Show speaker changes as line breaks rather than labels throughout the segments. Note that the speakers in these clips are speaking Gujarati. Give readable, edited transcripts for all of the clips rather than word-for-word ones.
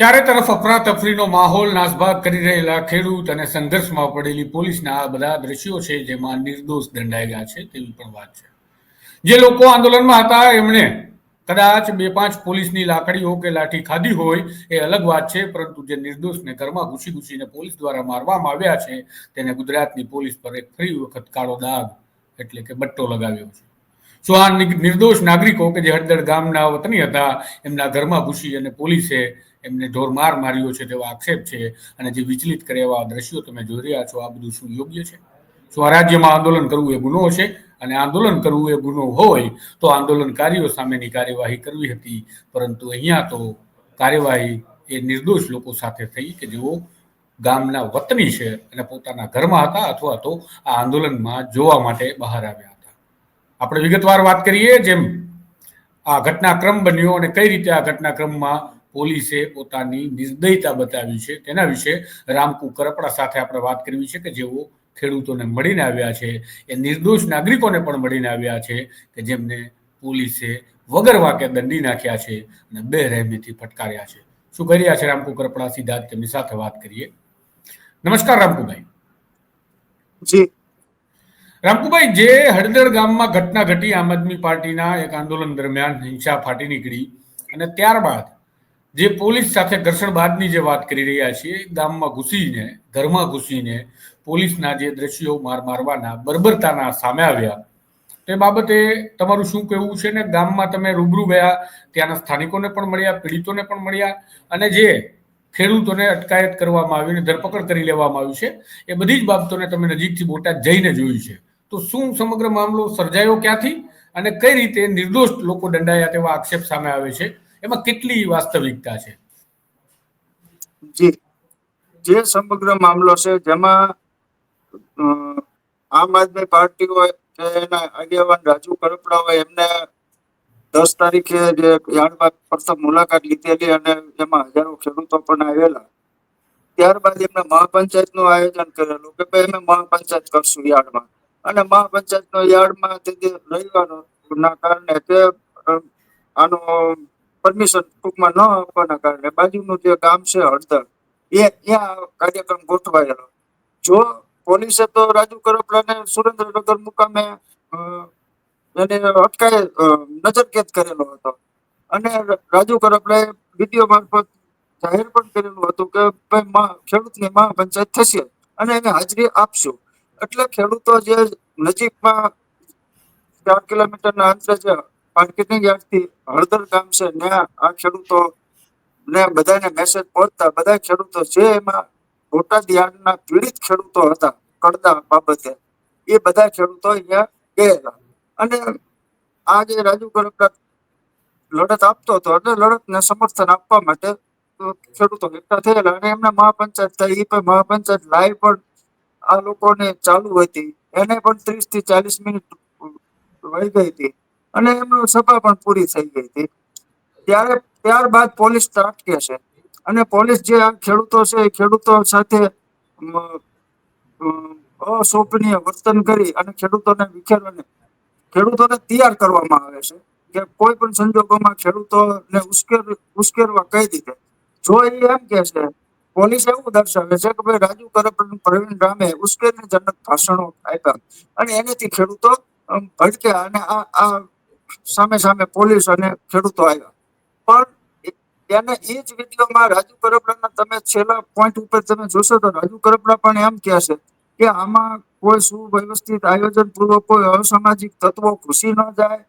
ચારે તરફ અફરાતફરીનો માહોલ નાસભાગ કરી રહેલા ખેડૂત અને સંઘર્ષમાં પડેલી પોલીસના આ બધા દ્રશ્યો છે જેમાં નિર્દોષ દંડાઈ ગયા છે તેવી પણ વાત છે. જે લોકો આંદોલનમાં હતા એમણે કદાચ બે પાંચ પોલીસની લાકડીઓ કે લાઠી ખાધી હોય એ અલગ વાત છે, પરંતુ જે નિર્દોષને ઘરમાં ઘૂસી ઘૂસીને પોલીસ દ્વારા મારવામાં આવ્યા છે તેને ગુજરાતની પોલીસ પર એક ફરી વખત કાળો દાગ એટલે કે બટ્ટો લગાવ્યો છે. શું આ નિર્દોષ નાગરિકો કે જે હળદર ગામના વતની હતા એમના ઘરમાં ઘૂસી અને પોલીસે એમને ઢોરમાર માર્યો છે તેવો આક્ષેપ છે, અને જે વિચલિત કરે એવા દ્રશ્યો તમે જોઈ રહ્યા છો, આ બધું શું યોગ્ય છે? શું આ રાજ્યમાં આંદોલન કરવું એ ગુનો છે? અને આંદોલન કરવું એ ગુનો હોય તો આંદોલનકારીઓ સામેની કાર્યવાહી કરવી હતી, પરંતુ અહીંયા તો કાર્યવાહી એ નિર્દોષ લોકો સાથે થઈ કે જેઓ ગામના વતની છે અને પોતાના ઘરમાં હતા અથવા તો આ આંદોલનમાં જોવા માટે બહાર આવ્યા હતા. આપણે વિગતવાર વાત કરીએ જેમ આ ઘટનાક્રમ બન્યો અને કઈ રીતે આ ઘટનાક્રમમાં પોલીસે પોતાની નિર્દયતા બતાવી છે તેના વિશે રામકુ કરપડા સાથે આપણે વાત કરવી છે કે જેઓ ખેડૂતોને મળીને આવ્યા છે, એ નિર્દોષ નાગરિકોને પણ મળીને આવ્યા છે કે જેમને પોલીસે વગર વાંકે દંડી નાખ્યા છે અને બેરહેમીથી ફટકાર્યા છે. શું કરી રહ્યા છે રામકુ કરપડા? સીધા જ તેમની સાથે વાત કરીએ. નમસ્કાર રામકુભાઈ.
જી
રામકુભાઈ, જે હળદર ગામમાં ઘટના ઘટી આમ આદમી પાર્ટીના એક આંદોલન દરમિયાન હિંસા ફાટી નીકળી અને ત્યારબાદ જે પોલીસ સાથે ઘર્ષણ બાદની જે વાત કરી રહ્યા છીએ, ગામમાં ઘૂસીને ઘરમાં ઘૂસીને પોલીસના જે દ્રશ્યો મારવાના બર્બરતાના સામે આવ્યા તે બાબતે તમારું શું કહેવું છે? ને ગામમાં તમે રૂબરૂ ગયા, ત્યાંના સ્થાનિકોને પણ મળ્યા, પીડિતોને પણ મળ્યા, અને જે ખેડૂતોને અટકાયત કરવામાં આવી અને ધરપકડ કરી લેવામાં આવી છે એ બધી જ બાબતોને તમે નજીકથી બોટાદ જઈને જોઈ છે. તો શું સમગ્ર મામલો સર્જાયો ક્યાંથી અને કઈ રીતે નિર્દોષ લોકો દંડાયા તેવા આક્ષેપ સામે આવે છે? એમાં કેટલી વાસ્તવિકતા છે?
જી જે સમગ્ર મામલો છે જેમાં આમ આદમી પાર્ટી હોય કે એના આગેવાન રાજુ કરપડા હોય, એમને 10 તારીખે જે યાર્ડમાં પ્રથમ મુલાકાત લીધેલી અને એમાં હજારો ખેડૂતો પણ આવેલા. ત્યારબાદ એમને મહાપંચાયતનું આયોજન કરેલું કે ભાઈ અમે મહાપંચાયત કરશું યાર્ડમાં, અને મહાપંચાયતનો યાર્ડમાં રવિવારના કારણે કે આનો પરમિશન ટૂંકમાં ન આપવાના કારણે બાજુનું જે ગામ છે હળદર, ત્યાં કાર્યક્રમ ગોઠવાયેલો. જો પોલીસે તો રાજુ કરપડાને સુરેન્દ્રનગર મુકામે એને અટકાય નજરકેદ કરેલો હતો, અને રાજુ કરપડાએ વિડીયો મારફત જાહેર પણ કરેલું હતું કે ભાઈ ખેડૂતની મહાપંચાયત થશે અને એને હાજરી આપશું. એટલે ખેડૂતો જે નજીકમાં 4 કિલોમીટરના અંતરે છે માર્કેટિંગ યાર્ડથી હળદર ગામ છે, ત્યાં આ ખેડૂતો ને બધાને મેસેજ પહોંચતા બધા ખેડૂતો જે એમાં બોટાદ યાર્ડના પીડિત ખેડૂતો હતા કડદા બાબતે, એ બધા ખેડૂતો અહીંયા ગયેલા. અને આ જે રાજુ કરપડા લડત આપતો હતો એટલે લડતને સમર્થન આપવા માટે ખેડૂતો એકઠા થયેલા અને એમને મહાપંચાયત થઈ. એ મહાપંચાયત લાઈવ પણ આ લોકોને ચાલુ હતી, એને પણ 30 થી 40 મિનિટ વહી ગઈ હતી અને એમનું સભા પણ પૂરી થઈ ગઈ હતી. ત્યારબાદ પોલીસ ત્રાટકે છે અને પોલીસ જે આ ખેડૂતો છે એ ખેડૂતો સાથે અશોભનીય વર્તન કરી અને ખેડૂતોને વિખેરવાને ખેડૂતોને તૈયાર કરવામાં આવે છે કે કોઈ પણ સંજોગોમાં ખેડૂતોને ઉશ્કેરવા કહી દીધે. જો એ એમ કે છે, પોલીસ એવું દર્શાવે છે કે ભાઈ રાજુ કરપડા પ્રવીણ રામે ઉશ્કેરણીજનક ભાષણો આપ્યા અને એનાથી ખેડૂતો ભડક્યા અને આ સામે સામે પોલીસ અને ખેડૂતો આવ્યા. પણ એને એ જ વિડીયોમાં રાજુ કરપડાના તમે છેલ્લા પોઈન્ટ ઉપર તમે જોશો તો રાજુ કરપડા પણ એમ કહે છે કે આમાં કોઈ સુવ્યવસ્થિત આયોજન પૂર્વક કોઈ અસામાજિક તત્વો ઘૂસી ન જાય,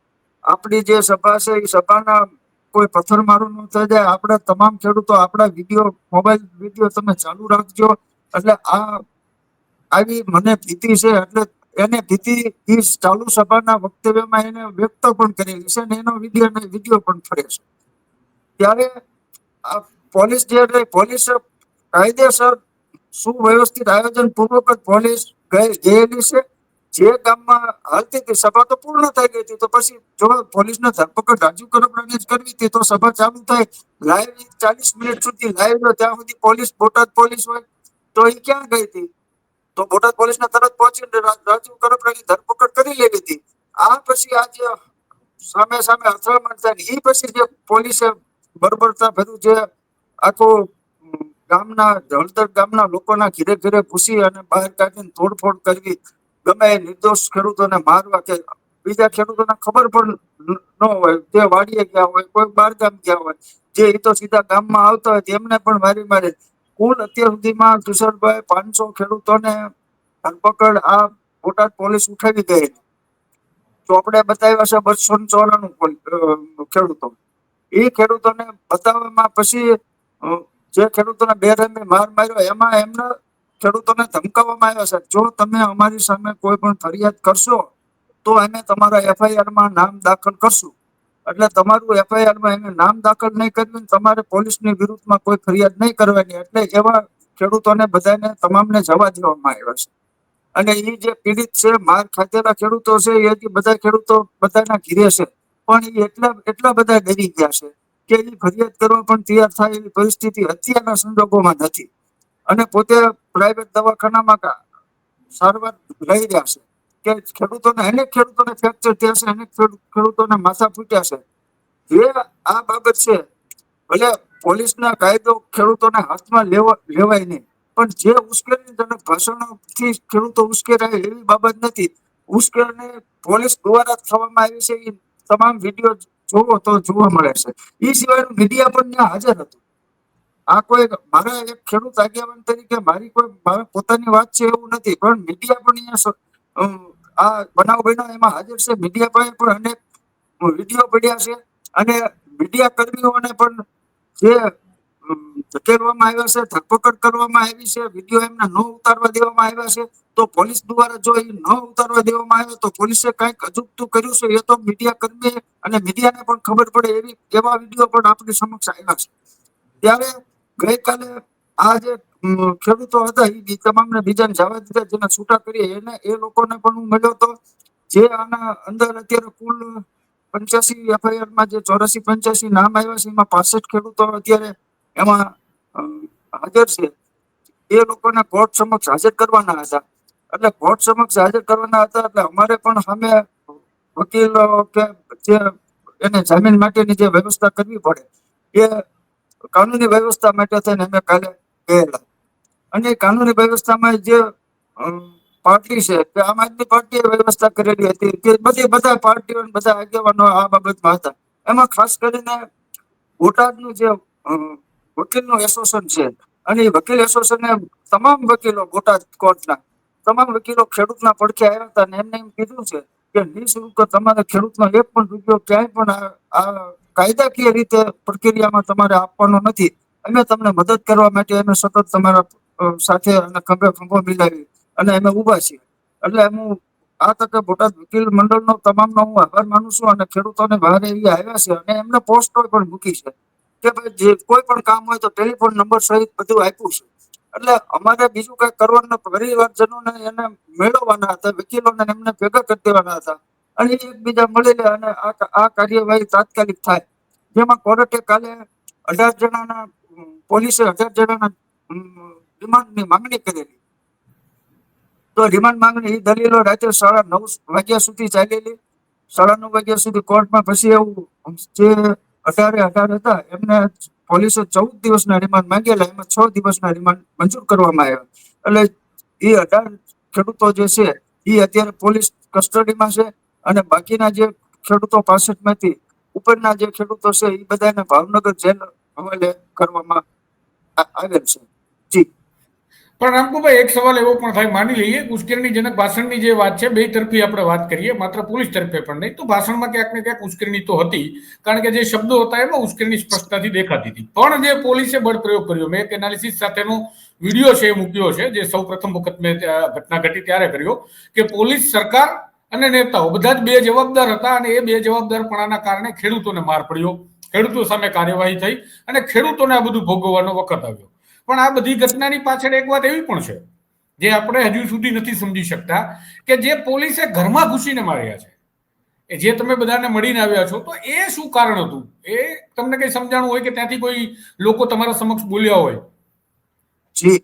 આપણી જે સભા છે એ સભાના કોઈ પથ્થરમારો ન થઈ જાય, આપણા તમામ ખેડૂતો આપણા વિડીયો મોબાઈલ વિડીયો તમે ચાલુ રાખજો. એટલે આવી મને ભીતિ છે, એટલે એને ભીતિ ચાલુ સભાના વક્તવ્યમાં એને વ્યક્ત પણ કરેલી છે અને એનો વિડીયો પણ ફરે છે. ત્યારે આ પોલીસ જે પોલીસ કાયદેસર સુવ્યવસ્થિત આયોજન પૂર્વક જ પોલીસ ગયેલી છે. જે ગામમાં હાલતી હતી સભા તો પૂર્ણ થઈ ગઈ હતી, તો પછી જો પોલીસને ધરપકડ રાજુ કરપડાની જ કરવી હતી તો સભા ચાલુ થાય લાઈવ 40 મિનિટ સુધી લાઈવ ત્યાં સુધી પોલીસ બોટાદ પોલીસ હોય તો એ ક્યાં ગઈ હતી? તો બોટાદ પોલીસને તરત પહોંચીને રાજુ કરપડાની ધરપકડ કરી લેવી હતી. આ પછી આજે સામે સામે અથડામણ થાય એ પછી જે પોલીસે બર્બરતા ભર્યું જે આખો ગામના હળદર ગામના લોકોના ઘીરે ઘીરે ઘૂસી અને બહાર કાઢીને તોડફોડ કરવી, ગમે એ નિર્દોષ ખેડૂતોને મારવા કે બીજા ખેડૂતોને ખબર પણ ન હોય, જે વાડીએ ગયા હોય, કોઈ બાર ગામ ગયા હોય, જે એ તો સીધા ગામમાં આવતા હોય તેમને પણ મારી મારે. કુલ અત્યાર સુધીમાં કિશોરભાઈ 500 ખેડૂતોને ધરપકડ આ બોટાદ પોલીસ ઉઠાવી ગઈ. ચોપડે બતાવ્યા છે 294 ખેડૂતો. એ ખેડૂતોને બતાવવામાં પછી જે ખેડૂતોને બેરહેમી માર માર્યો એમાં એમને ખેડૂતોને ધમકાવવામાં આવ્યા છે, જો તમે અમારી સામે કોઈ પણ ફરિયાદ કરશો તો અમે તમારા FIR માં નામ દાખલ કરશું. એટલે તમારું FIR માં એને નામ દાખલ નહીં કર્યું, તમારે પોલીસની વિરુદ્ધમાં કોઈ ફરિયાદ નહીં કરવાની. એટલે એવા ખેડૂતોને બધાને તમામને જવા દેવામાં આવ્યા છે. અને એ જે પીડિત છે, માર ખાધેલા ખેડૂતો છે, એ બધા ખેડૂતો બધાના ઘીરે છે, પણ એ એટલા બધા ડરી ગયા છે કે એ ફરિયાદ કરવા પણ તૈયાર થાય એવી પરિસ્થિતિ અત્યારના સંજોગોમાં નથી. અને પોતે પ્રાઇવેટ દવાખાનામાં સારવાર લઈ રહ્યા છે કે અનેક ખેડૂતોને ફ્રેક્ચર થયા છે, અનેક ખેડૂતોને માથા ફૂટ્યા છે. જે આ બાબત છે, ભલે પોલીસના કાયદો ખેડૂતોને હાથમાં લેવાય નહીં, પણ જે ઉશ્કેરણીજનક ભાષણોથી ખેડૂતો ઉશ્કેરાય એવી બાબત નથી. ઉશ્કેરણી પોલીસ દ્વારા થવામાં આવી છે, એ તમામ વિડીયો જોવો તો જોવા મળે છે. એ સિવાયનું મીડિયા પણ ત્યાં હાજર હતું. આ કોઈ મારા એક ખેડૂત આગેવાન તરીકે મારી પોતાની વાત છે એવું નથી, પણ મીડિયા પણ અહીંયા આ બનાવ બન્યો એમાં હાજર છે. મીડિયા પાસે પણ અનેક વિડીયો પડ્યા છે, અને મીડિયા કર્મીઓને પણ જે ધકેલવામાં આવ્યા છે, ધરપકડ કરવામાં આવી છે, વિડીયો એમને ન ઉતારવા દેવામાં આવ્યા છે. તો પોલીસ દ્વારા જો એ ન ઉતારવા દેવામાં આવ્યો તો પોલીસે કંઈક અજુગતું કર્યું છે, એ તો મીડિયા કર્મી અને મીડિયાને પણ ખબર પડે એવા વિડીયો પણ આપણી સમક્ષ આવ્યા છે. ત્યારે ગઈકાલે આ જે ખેડૂતો હતા એ તમામને બીજાને જવા દીધા, જેને છૂટા કરી એ લોકોને પણ હું મળ્યો હતો. જે આના અંદર અત્યારે કુલ 85 FIR માં જે 84-85 નામ આવ્યા છે, એમાં 65 ખેડૂતો અત્યારે એમાં હાજર છે. એ લોકોને કોર્ટ સમક્ષ હાજર કરવાના હતા. એટલે કોર્ટ સમક્ષ હાજર કરવાના હતા એટલે અમારે પણ સામે વકીલો કે જે એને જામીન માટેની જે વ્યવસ્થા કરવી પડે એ કાનૂની વ્યવસ્થા માટે થઈને અમે કાલે ગયેલા. અને કાનૂની વ્યવસ્થામાં જે પાર્ટી છે કે આમ આદમી પાર્ટીએ વ્યવસ્થા કરેલી હતી કે બધા પાર્ટીઓ બધા આગેવાનો આ બાબતમાં હતા. એમાં ખાસ કરીને બોટાદનું જે વકીલનું એસોસિએશન છે, અને એ વકીલ એસોસિએશને તમામ વકીલો બોટાદ કોર્ટના તમામ વકીલો ખેડૂતના પડખે આવ્યા હતા અને એમને એમ કીધું છે કે નિઃશુલ્ક તમારે ખેડૂતનો એક પણ રૂપિયો ક્યાંય પણ આ કાયદાકીય રીતે પ્રક્રિયામાં તમારે આપવાનો નથી. અમે તમને મદદ કરવા માટે અમે સતત તમારા સાથે અને ખભે ખભો મિલાવી અને અમે ઉભા છીએ. એટલે હું આ તકે બોટાદ વકીલ મંડળનો તમામનો હું આભાર માનું છું. અને ખેડૂતોને બહાર એવી આવ્યા છે અને એમને પોસ્ટો પણ મૂકી છે કે ભાઈ જે કોઈ પણ કામ હોય તો ટેલિફોન નંબર સહિત બધું આપ્યું છે. એટલે અમારે બીજું કઈ કરવાનું, પરિવારજનોને એને મેળવવાના હતા, વકીલોને એમને ભેગા કરી દેવાના હતા અને એકબીજા મળી લે અને આ કાર્યવાહી તાત્કાલિક થાય. જેમાં કોર્ટે કાલે 18 જણાના પોલીસે 18 જણાના રિમાન્ડની માંગણી કરેલી. તો રિમાન્ડ માંગણી એ દલીલો રાત્રે 9:30 વાગ્યા સુધી ચાલેલી. 9:30 વાગ્યા સુધી કોર્ટમાં પછી એવું જે 18 હતા એમને પોલીસે 14 દિવસના રિમાન્ડ માંગેલા, એમાં 6 દિવસના રિમાન્ડ મંજૂર કરવામાં આવ્યા. એટલે એ 18 ખેડૂતો જે છે એ અત્યારે પોલીસ કસ્ટડીમાં છે. અને બાકીના જે ખેડૂતો 65 માંથી ઉપરના જે ખેડૂતો છે એ બધાને ભાવનગર જેલ હવાલે કરવામાં આવેલ છે. જી.
પણ રામકુભાઈ, એક સવાલ એવો પણ થાય, માની લઈએ ઉશ્કેરણીજનક ભાષણની જે વાત છે, બે તરફી આપણે વાત કરીએ, માત્ર પોલીસ તરફે પણ નહીં, તો ભાષણમાં ક્યાંક ને ક્યાંક ઉશ્કેરણી તો હતી, કારણ કે જે શબ્દો હતા એમાં ઉશ્કેરણી સ્પષ્ટતાથી દેખાતી હતી. પણ જે પોલીસે બળ પ્રયોગ કર્યો, મેં એક એનાલિસિસ સાથેનો વિડીયો છે એ મૂક્યો છે, જે સૌ પ્રથમ વખત મેં ઘટના ઘટી ત્યારે કર્યો, કે પોલીસ, સરકાર અને નેતાઓ બધા જ બે જવાબદાર હતા, અને એ બે જવાબદારપણાના કારણે ખેડૂતોને માર પડ્યો, ખેડૂતો સામે કાર્યવાહી થઈ અને ખેડૂતોને આ બધું ભોગવવાનો વખત આવ્યો. પણ આ બધી ઘટનાની પાછળ એક વાત એવી પણ છે જે આપણે હજુ સુધી નથી સમજી શકતા, કે જે પોલીસે ઘરમાં ઘૂસીને માર્યા છે, એ જે તમે બધાને મળીને આવ્યા છો, તો એ શું કારણ હતું? એ તમને કઈ સમજાણું હોય કે ત્યાંથી કોઈ લોકો તમારા સમક્ષ બોલ્યા હોય?
જી,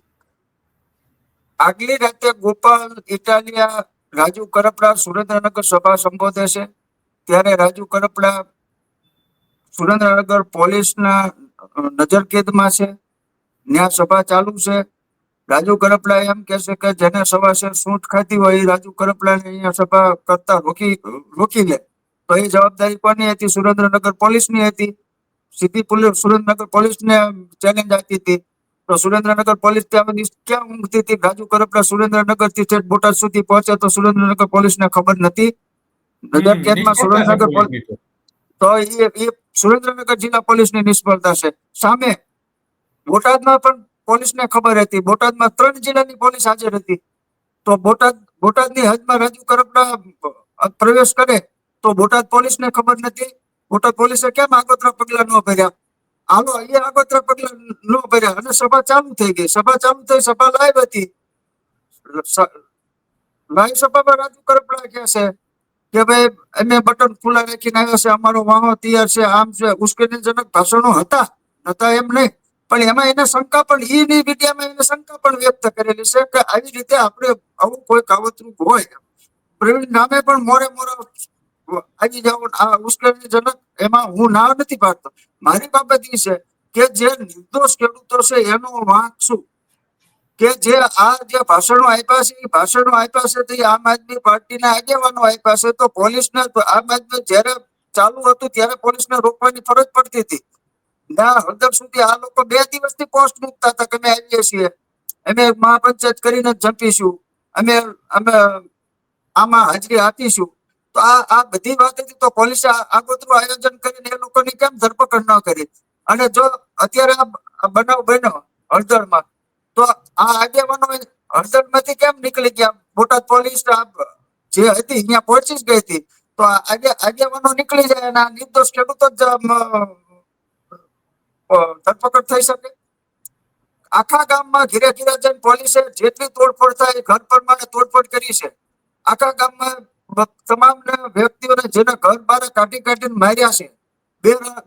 આગલી રાતે ગોપાલ ઇટાલિયા રાજુ કરપડા સુરેન્દ્રનગર સભા સંબોધે છે. ત્યારે રાજુ કરપડા સુરેન્દ્રનગર પોલીસના નજરકેદમાં છે. ન્યા સભા ચાલુ છે. રાજુ કરપડા એમ કે છે કે જેને સવાશે સૂંઠ ખાતી હોય એ રાજુ કરપડાને અહીંયા સભા કરતા રોકી લે. તો એ જવાબદારી કોની હતી? સુરેન્દ્રનગર પોલીસની હતી. સીધી પોલીસ સુરેન્દ્રનગર પોલીસને ચેલેન્જ આપી હતી. તો સુરેન્દ્રનગર પોલીસ ત્યાં બધી ક્યાં ઊંઘતી હતી? રાજુ કરપડા સુરેન્દ્રનગર થી છેક બોટાદ સુધી પહોંચે તો સુરેન્દ્રનગર પોલીસને ખબર નથી. નજરકેદમાં
નિષ્ફળતા છે
સુરેન્દ્રનગર
પોલીસની તો.
તો એ સુરેન્દ્રનગર જિલ્લા પોલીસની નિષ્ફળતા છે. સામે બોટાદમાં પણ પોલીસને ખબર હતી. બોટાદમાં 3 જિલ્લાની પોલીસ હાજર હતી. તો બોટાદની હદમાં રાજુ કરપડા પ્રવેશ કરે તો બોટાદ પોલીસને ખબર નથી. બોટાદ પોલીસે કેમ આગોતરા પગલા ન ભર્યા? હાલો એ આગોતરા પગલા ન ભર્યા અને સભા ચાલુ થઈ ગઈ. સભા લાઈવ હતી. લાઈવ સભામાં રાજુ કરપડા કહે છે કે ભાઈ અમે બટન ખુલ્લા રાખીને આવ્યા છે, અમારો વાહો તૈયાર છે, આમ છે. ઉશ્કેરણીજનક ભાષણો હતા એમ નહીં, પણ એમાં એને શંકા પણ ઈની મીડિયામાં એને શંકા પણ વ્યક્ત કરેલી છે કે આવી રીતે આપણે આવું કોઈ કાવતરું હોય. પ્રવીણ નામે પણ મોરે આવી જાવ આ ઉશ્કેરણીજનક. એમાં હું ના નથી પાડતો. મારી બાબત એ છે કે જે નિર્દોષ ખેડૂતો છે એનો વાંક શું? કે જે ભાષણો આપ્યા છે એ ભાષણો આપ્યા છે તો એ આમ આદમી પાર્ટીના આગેવાનો આપ્યા છે. તો પોલીસને આમ આદમી જયારે ચાલુ હતું ત્યારે પોલીસને રોકવાની ફરજ પડતી હતી. ના હળદર સુધી આ લોકો 2 દિવસથી પોસ્ટ મૂકતા હતા કે અમે આવીએ છીએ, અમે મહાપંચાયત કરીને જંપીશું, અમે આમાં હાજરી આપીશું. તો આ બધી વાત હતી. તો પોલીસે આગોતરું આયોજન કરીને એ લોકોની કેમ ધરપકડ ન કરી? અને જો અત્યારે આ બનાવ બન્યો હળદરમાં, તો આ આગેવાનો હળદરમાંથી કેમ નીકળી ગયા? બોટાદ પોલીસ જે હતી અહીંયા પહોંચી જ ગઈ હતી. તો આગેવાનો નીકળી જાય અને આ નિર્દોષ ખેડૂતો જ ધરપકડ થઈ શકે? આખા ગામમાં ઘીરે ઘીરે જઈને પોલીસે જેટલી તોડફોડ થાય ઘર પ્રમાણે તોડફોડ કરી છે. આખા ગામમાં તમામ વ્યક્તિઓને જેને ઘર બહાર કાઢીને માર્યા છે.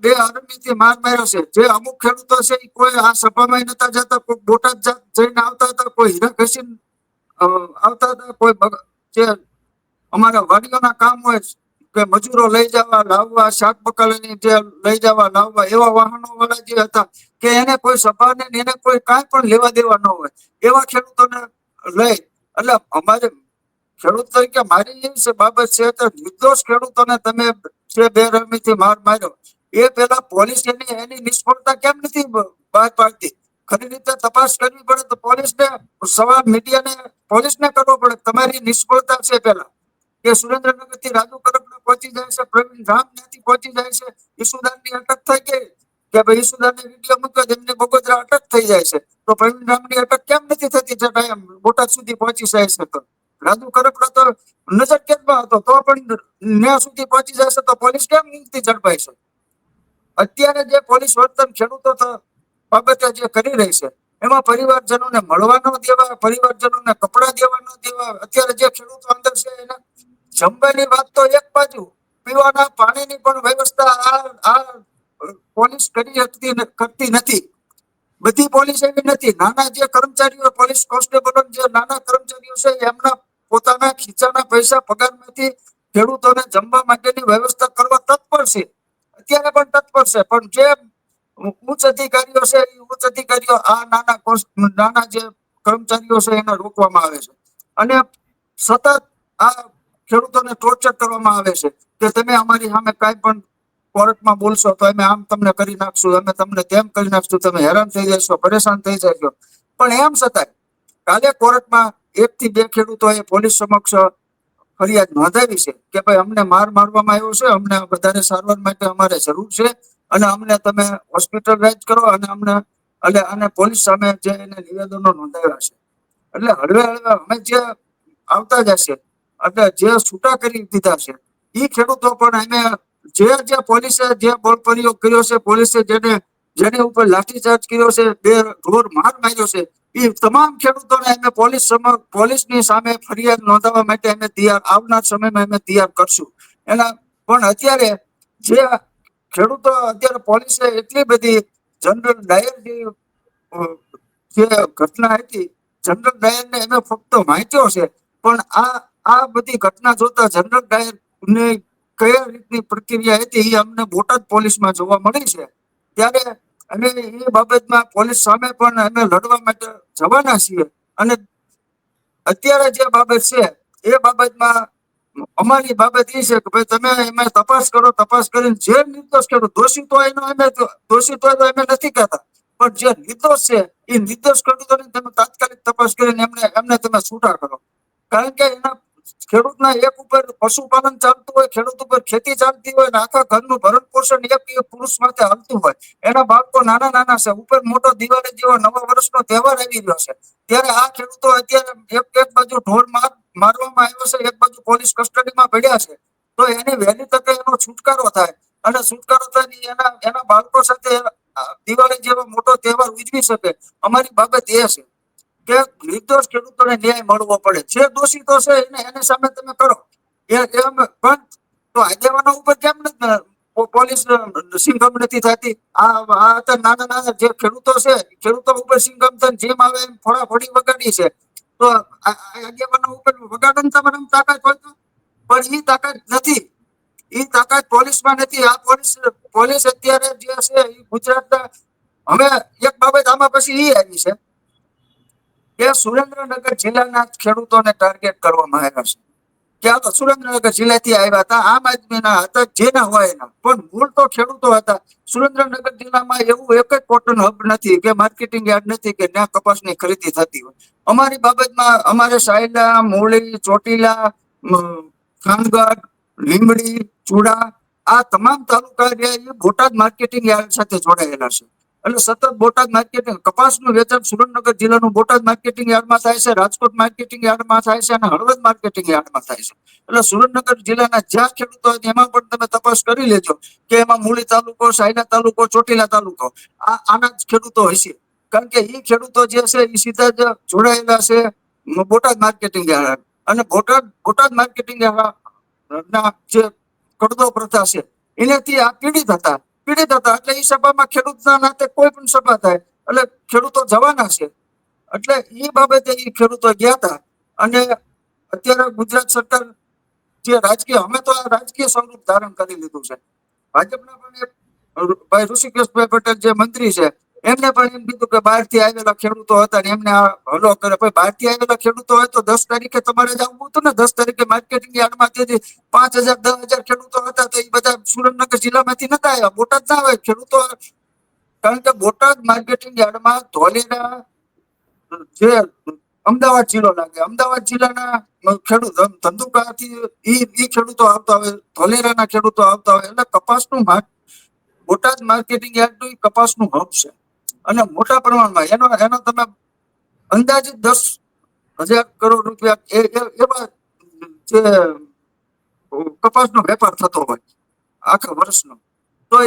બે આર્મીથી માર્યો છે. જે અમુક ખેડૂતો છે એ કોઈ આ સભામાં નતા જતા, કોઈ બોટાદ જઈને આવતા હતા, કોઈ હીરા ઘસીને આવતા હતા, કોઈ જે અમારા વાડીઓના કામ હોય કે મજૂરો લઈ જવા લાવવા, શાક બકાલાની જે લઈ જવા લાવવા, એવા વાહનો વાળા જે હતા કે એને કોઈ સભાને એને કોઈ કાંઈ પણ લેવા દેવા ન હોય એવા ખેડૂતોને લઈ. એટલે અમારે ખેડૂત તરીકે મારી એવી બાબત છે કે નિર્દોષ ખેડૂતોને તમે જે બેરહેમીથી માર્યો એ પેલા પોલીસ એની નિષ્ફળતા કેમ નથી બહાર પાડતી? ખરી રીતે તપાસ કરવી પડે તો પોલીસને સવાલ મીડિયાને પોલીસને કરવો પડે. તમારી નિષ્ફળતા છે પેલા કે સુરેન્દ્રનગર થી રાજુ કરપડા પહોંચી જાય છે, પ્રવીણ રામ ત્યાંથી પહોંચી જાય છે, ઈસુદાનની અટક થઈ ગઈ કે ભાઈ ઈસુદાનને વિડીયો મૂક્યો એમની બગોદરા અટક થઈ જાય છે. તો પ્રવીણ રામની અટક કેમ નથી થતી? જતા એમ બોટાદ સુધી પહોંચી જાય છે. તો રાજુ કરપડા તો નજરકેદમાં હતો તો પણ ન્યા સુધી પહોંચી જાય છે. તો પોલીસ કેમ ઊંઘતી ઝડપાય છે? અત્યારે જે પોલીસ વર્તન ખેડૂતો બાબતે જે કરી રહી છે એમાં પરિવારજનોને મળવા ન દેવા, પરિવારજનોને કપડા દેવા ન દેવા. અત્યારે જે ખેડૂતો અંદર છે એને જમવાની વાત તો એક બાજુ, પીવાના પાણીની પણ વ્યવસ્થા આ પોલીસ કરતી નથી. બધી પોલીસ એવી નથી. નાના જે કર્મચારીઓ પોલીસ કોન્સ્ટેબલો જે નાના કર્મચારીઓ છે એમના પોતાના ખીચાના પૈસા પગારમાંથી ખેડૂતોને જમવા માટેની વ્યવસ્થા કરવા તત્પર છે. અત્યારે પણ તત્પર છે. પણ જે ઉચ્ચ અધિકારીઓ છે એ ઉચ્ચ અધિકારીઓ આ નાના જે કર્મચારીઓ છે એને રોકવામાં આવે છે અને સતત આ ખેડૂતોને ટોર્ચર કરવામાં આવે છે કે તમે અમારી સામે કાંઈ પણ કોર્ટમાં બોલશો તો અમે આમ તમને કરી નાખશું, અમે તમને તેમ કરી નાખશું, તમે હેરાન થઈ જશો, પરેશાન થઈ જશો. પણ એમ છતાંય કાલે કોર્ટમાં 1 થી 2 ખેડૂતોએ પોલીસ સમક્ષ ફરિયાદ નોંધાવી છે કે ભાઈ અમને મારવામાં આવ્યો છે, અમને વધારે સારવાર માટે અમારે જરૂર છે અને અમને તમે હોસ્પિટલાઇઝ કરો અને પોલીસ સામે જે એને નિવેદનો નોંધાવ્યા છે. એટલે હળવે અમે જે આવતા જશે એટલે જે છૂટા કરી દીધા છે એ ખેડૂતો પણ અમે જે પોલીસે જે બળ પ્રયોગ કર્યો છે, પોલીસે જેની ઉપર લાઠીચાર્જ કર્યો છે, બે ઢોર માર માર્યો છે, એ તમામ ખેડૂતોને અમે પોલીસની સામે ફરિયાદ નોંધાવવા માટે અમે આવનાર સમયમાં અમે તૈયાર કરશું. એના પણ અત્યારે પોલીસે એટલી બધી જનરલ ડાયર જે ઘટના હતી, જનરલ ડાયરને અમે ફક્ત વાંચ્યો છે, પણ આ બધી ઘટના જોતા જનરલ ડાયર ને કયા રીતની પ્રક્રિયા હતી એ અમને બોટાદ પોલીસમાં જોવા મળી છે. ત્યારે અને એ બાબતમાં પોલીસ સામે પણ અમે લડવા માટે જવાના છીએ. અને અત્યારે જે બાબત છે એ બાબતમાં અમારી બાબત એ છે કે ભાઈ તમે એમાં તપાસ કરો, તપાસ કરીને જે નિર્દોષ ખેડૂત દોષિત હોય એનો અમે દોષિત હોય તો અમે નથી કહેતા, પણ જે નિર્દોષ છે એ નિર્દોષ ખેડૂતોને તમે તાત્કાલિક તપાસ કરીને એમને તમે છૂટા કરો. કારણ કે એના ખેડૂતના એક ઉપર પશુપાલન ચાલતું હોય, ખેડૂત ઉપર ખેતી ચાલતી હોય, આખા ઘરનું ભરણ પોષણ એક પુરુષ માટે હાલતું હોય, એના બાળકો નાના નાના છે, ઉપર મોટો દિવાળી જેવો નવા વર્ષનો તહેવાર આવી રહ્યો છે, ત્યારે આ ખેડૂતો અત્યારે એક બાજુ ઢોર મારવામાં આવ્યો છે, એક બાજુ પોલીસ કસ્ટડીમાં પડ્યા છે. તો એની વહેલી તકે એનો છુટકારો થાય, અને છુટકારો થાય એના બાળકો સાથે દિવાળી જેવો મોટો તહેવાર ઉજવી શકે. અમારી બાબત એ છે કે નિર્દોષ ખેડૂતોને ન્યાય મળવો પડે. જે દોષિતો છે એને સામે તમે કરો પણ તો આગેવાનો ઉપર કેમ નથી પોલીસ સિંગમ નથી થતી? આ નાના નાના જે ખેડૂતો છે, ખેડૂતો ઉપર સિંગમ થઈને જેમ આવે એમ ફોડાફોડી વગાડી છે. તો આગેવાનો ઉપર વગાડન તમારી તાકાત હોય તો, પણ એ તાકાત નથી. એ તાકાત પોલીસમાં નથી. આ પોલીસ અત્યારે જે છે એ ગુજરાતના હવે એક બાબત આમાં પછી એ આવી છે કે સુરેન્દ્રનગર જિલ્લાના ખેડૂતોને ટાર્ગેટ કરવામાં આવ્યા છે. કે આ તો સુરેન્દ્રનગર જિલ્લાથી આવ્યા હતા, આમ આદમીના હતા, જેના હોય એના, પણ મૂળ તો ખેડૂતો હતા. સુરેન્દ્રનગર જિલ્લામાં એવું એક જ કોટન હબ નથી કે માર્કેટિંગ યાર્ડ નથી કે ત્યાં કપાસની ખરીદી થતી હોય. અમારી બાબતમાં અમારે સાયલા, મૂળી, ચોટીલા, ખાનગઢ, લીંબડી, ચૂડા આ તમામ તાલુકા એ બોટાદ માર્કેટિંગ યાર્ડ સાથે જોડાયેલા છે. એટલે સતત બોટાદ માર્કેટિંગ કપાસનું વેચાણ સુરેન્દ્રનગર જિલ્લાનું બોટાદ માર્કેટિંગ યાર્ડમાં થાય છે, રાજકોટ માર્કેટિંગ યાર્ડમાં થાય છે, અને હળવદ માર્કેટિંગ યાર્ડમાં થાય છે. એટલે સુરેન્દ્રનગર જિલ્લાના જ્યાં ખેડૂતો હોય એમાં પણ તમે તપાસ કરી લેજો કે એમાં મૂળી તાલુકો, સાયલા તાલુકો, ચોટીલા તાલુકો આના જ ખેડૂતો હશે. કારણ કે એ ખેડૂતો જે છે એ સીધા જ જોડાયેલા છે બોટાદ માર્કેટિંગ યાર્ડ. અને બોટાદ માર્કેટિંગ યાર્ડના જે કડદો પ્રથા છે એનાથી આ પીડિત હતા એટલે એ સભામાં ખેડૂતના નાતે કોઈ પણ સભા થાય એટલે ખેડૂતો જવાના છે. એટલે એ બાબતે એ ખેડૂતો ગયા હતા. અને અત્યારે ગુજરાત સરકાર જે રાજકીય, અમે તો આ રાજકીય સ્વરૂપ ધારણ કરી લીધું છે. ભાજપના પણ ભાઈ ઋષિકેશભાઈ પટેલ જે મંત્રી છે એમને પણ એમ કીધું કે બહારથી આવેલા ખેડૂતો હતા ને એમને આ હલો કરે. ભાઈ બહારથી આવેલા ખેડૂતો હોય તો 10 તારીખે તમારે જ આવવું હતું ને. 10 તારીખે માર્કેટિંગ યાર્ડમાંથી 5,000 10,000 ખેડૂતો હતા તો એ બધા સુરેન્દ્રનગર જિલ્લામાંથી નતા આવ્યા, બોટાદ ના આવે ખેડૂતો. કારણ કે બોટાદ માર્કેટિંગ યાર્ડમાં ધોલેરા જે અમદાવાદ જિલ્લો લાગે, અમદાવાદ જિલ્લાના ખેડૂત ધંધુકાથી ઈ ખેડૂતો આવતા હોય, ધોલેરાના ખેડૂતો આવતા હોય. એટલે કપાસનું બોટાદ માર્કેટિંગ યાર્ડનું કપાસનું હબ છે. અને મોટા પ્રમાણમાં એનો તમે અંદાજિત 10,000 કરોડ રૂપિયા એવા જે કપાસનો વેપાર થતો હોય આખા વર્ષનો. તો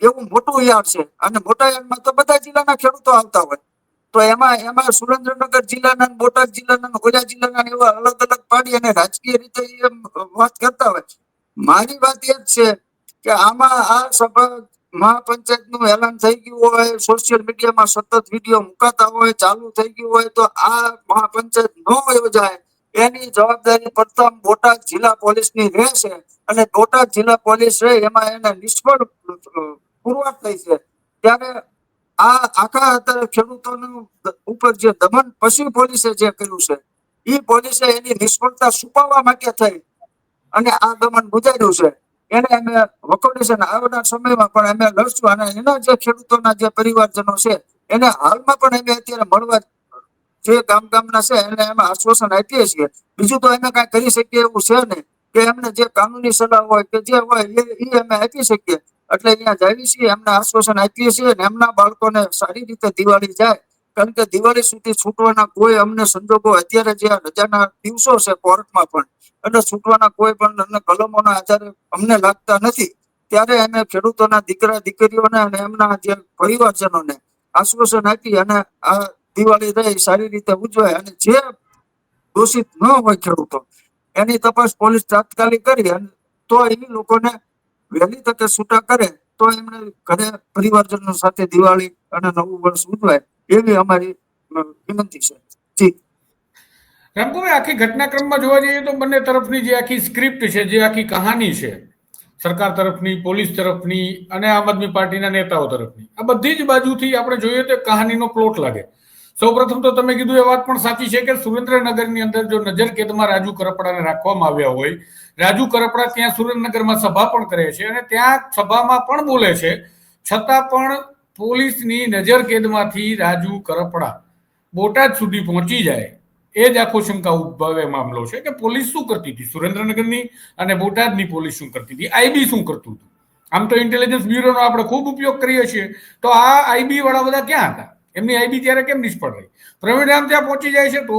એવું મોટું યાર્ડ છે. અને મોટા યાર્ડમાં તો બધા જિલ્લાના ખેડૂતો આવતા હોય. તો એમાં સુરેન્દ્રનગર જિલ્લાના, બોટાદ જિલ્લાના, ગોજા જિલ્લાના એવા અલગ અલગ પાડી અને રાજકીય રીતે વાત કરતા હોય. મારી વાત એ જ છે કે આમાં આ સભા મહાપંચાયતનું એલાન થઈ ગયું હોય, સોશિયલ મીડિયામાં સતત વિડીયો મુકાતા હોય, ચાલુ થઈ ગયું હોય, તો આ મહાપંચાયત ન યોજાય એની જવાબદારી પ્રથમ બોટાદ જિલ્લા પોલીસની રહેશે. અને બોટાદ જિલ્લા પોલીસ રહે એમાં એને નિષ્ફળ પુરવાર થઈ છે. ત્યારે આ આખા અત્યારે ખેડૂતોનું ઉપર જે દમન પછી પોલીસે જે કર્યું છે એ પોલીસે એની નિષ્ફળતા છુપાવવા માટે થઈ અને આ દમન ગુજાર્યું છે. એને અમે વખોડી છે. આવનાર સમયમાં પણ અમે લડશું. અને એના જે ખેડૂતોના જે પરિવારજનો છે એને હાલમાં પણ અમે અત્યારે મળવા જે ગામના છે એને અમે આશ્વાસન આપીએ છીએ. બીજું તો અમે કાંઈ કરી શકીએ એવું છે નહીં કે એમને જે કાનૂની સલાહ હોય કે જે હોય એ અમે આપી શકીએ. એટલે અહીંયા જઈએ છીએ, એમને આશ્વાસન આપીએ છીએ અને એમના બાળકોને સારી રીતે દિવાળી જાય. કારણ કે દિવાળી સુધી છૂટવાના કોઈ અમને સંજોગો અત્યારે જે રજાના દિવસો છે કોર્ટમાં પણ એટલે છૂટવાના કોઈ પણ કલમોના આધારે અમને લાગતા નથી. ત્યારે અમે ખેડૂતોના દીકરા દીકરીઓને અને એમના જે પરિવારજનોને આશ્વાસન આપી અને આ દિવાળી રહી સારી રીતે ઉજવાય. અને જે દોષિત ન હોય ખેડૂતો એની તપાસ પોલીસ તાત્કાલિક કરી અને તો એ લોકોને વહેલી તકે છૂટા કરે તો એમને ઘરે પરિવારજનો સાથે દિવાળી અને નવું વર્ષ ઉજવાય એવી અમારી વિનંતી છે. જી
રામકુભાઈ, આખી ઘટનાક્રમમાં જોવા જઈએ તો બંને તરફની જે આખી સ્ક્રિપ્ટ છે, જે આખી કહાની છે, સરકાર તરફની, પોલીસ તરફની અને આમ આદમી પાર્ટીના નેતાઓ તરફની, આ બધી જ બાજુથી આપણે જોઈએ તો કહાનીનો પ્લોટ લાગે. સૌપ્રથમ તો તમે કીધું એ વાત પણ સાચી છે કે સુરેન્દ્રનગરની અંદર જો નજર કેદમાં રાજુ કરપડાને રાખવામાં આવ્યા હોય, રાજુ કરપડા ત્યાં સુરેન્દ્રનગરમાં સભા પણ કરે છે અને ત્યાં સભામાં પણ બોલે છે, છતાં પણ પોલીસની નજર કેદમાંથી રાજુ કરપડા બોટાદ સુધી પહોંચી જાય એ જ આખો શંકા ઉદ્ભવે મામલો છે કે પોલીસ શું કરતી હતી, સુરેન્દ્રનગરની અને બોટાદની પોલીસ શું કરતી હતી, આઈબી શું કરતું હતું. આમ તો ઇન્ટેલિજન્સ બ્યુરોનો આપણે ખૂબ ઉપયોગ કરીએ છીએ, તો આ આઈબી વાળા બધા ક્યાં હતા? એમની આઈબી ત્યારે કેમ નિષ્ફળ રહી? પ્રવીણ રામ ત્યાં પહોંચી જાય છે તો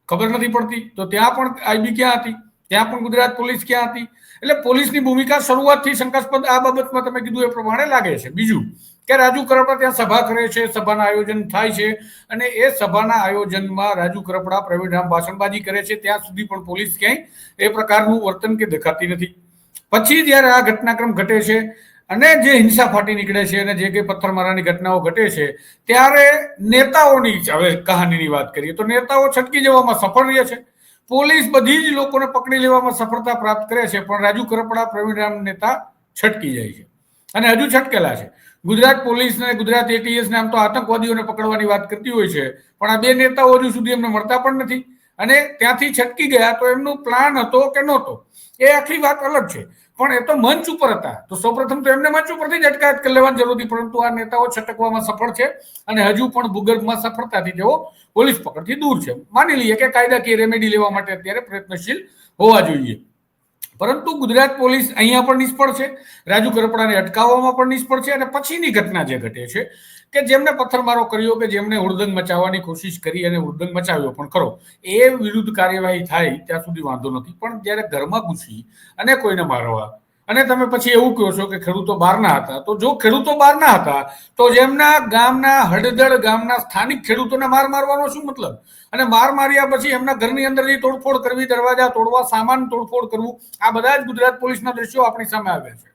ખબર નથી પડતી, તો ત્યાં પણ આઈબી ક્યાં હતી? ત્યાં પણ ગુજરાત પોલીસ ક્યાં હતી? એટલે પોલીસની ભૂમિકા શરૂઆતથી શંકાસ્પદ આ બાબતમાં તમે કીધું એ પ્રમાણે લાગે છે. બીજું કે રાજુ કરપડા ત્યાં સભા કરે છે, સભાના આયોજન થાય છે અને એ સભાના આયોજનમાં રાજુ કરપડા પ્રવીણ રામ ભાષણબાજી કરે છે, ત્યાં સુધી પણ પોલીસ ક્યાંય એ પ્રકારનું વર્તન કે દેખાતી નથી. પછી જ્યારે આ ઘટનાક્રમ ઘટે છે અને જે હિંસા ફાટી નીકળે છે અને જે કંઈ પથ્થરમારાની ઘટનાઓ ઘટે છે, ત્યારે નેતાઓની હવે કહાનીની વાત કરીએ તો નેતાઓ છટકી જવામાં સફળ રહે છે. પોલીસ બધી જ લોકોને પકડી લેવામાં સફળતા પ્રાપ્ત કરે છે, પણ રાજુ કરપડા પ્રવીણ રામ નેતા છટકી જાય છે અને હજુ છટકેલા છે. ગુજરાત પોલીસ ને ગુજરાત એટીએસ ને આમ તો આતંકવાદીઓને પકડવાની વાત કરતી હોય છે, પણ આ બે નેતાઓ હજુ સુધી એમને મળતા પણ નથી અને ત્યાંથી છટકી ગયા તો એમનો પ્લાન હતો કે નહોતો એ આખી વાત અલગ છે. પણ એ તો મંચ ઉપર હતા, તો સૌપ્રથમ તો એમને મંચ ઉપરથી જ અટકાયત કરી લેવાની જરૂર હતી, પરંતુ આ નેતાઓ છટકવામાં સફળ છે અને હજુ પણ ભૂગર્ભમાં સફળતાથી તેઓ પોલીસ પકડથી દૂર છે. માની લઈએ કે કાયદાકીય રેમેડી લેવા માટે અત્યારે પ્રયત્નશીલ હોવા જોઈએ, પરંતુ ગુજરાત પોલીસ અહીંયા પણ નિષ્ફળ છે, રાજુ કરપડાને અટકાવવામાં પણ નિષ્ફળ છે અને પછીની ઘટના જે ઘટે છે કે જેમને પથ્થરમારો કર્યો, કે જેમને હુડદંગ મચાવવાની કોશિશ કરી અને હુડદંગ મચાવ્યો પણ ખરો, એ વિરુદ્ધ કાર્યવાહી થાય ત્યાં સુધી વાંધો નથી, પણ જ્યારે ઘરમાં ઘૂસી અને કોઈને મારવા અને તમે પછી એવું કહો છો કે ખેડૂતો બહારના હતા, તો જો ખેડૂતો બહારના હતા તો જેમના ગામના હળદળ ગામના સ્થાનિક ખેડૂતોને મારવાનો શું મતલબ? અને માર માર્યા પછી એમના ઘરની અંદર જે તોડફોડ કરવી, દરવાજા તોડવા, સામાન તોડફોડ કરવું, આ બધા જ ગુજરાત પોલીસના દ્રશ્યો આપણી સામે આવ્યા છે.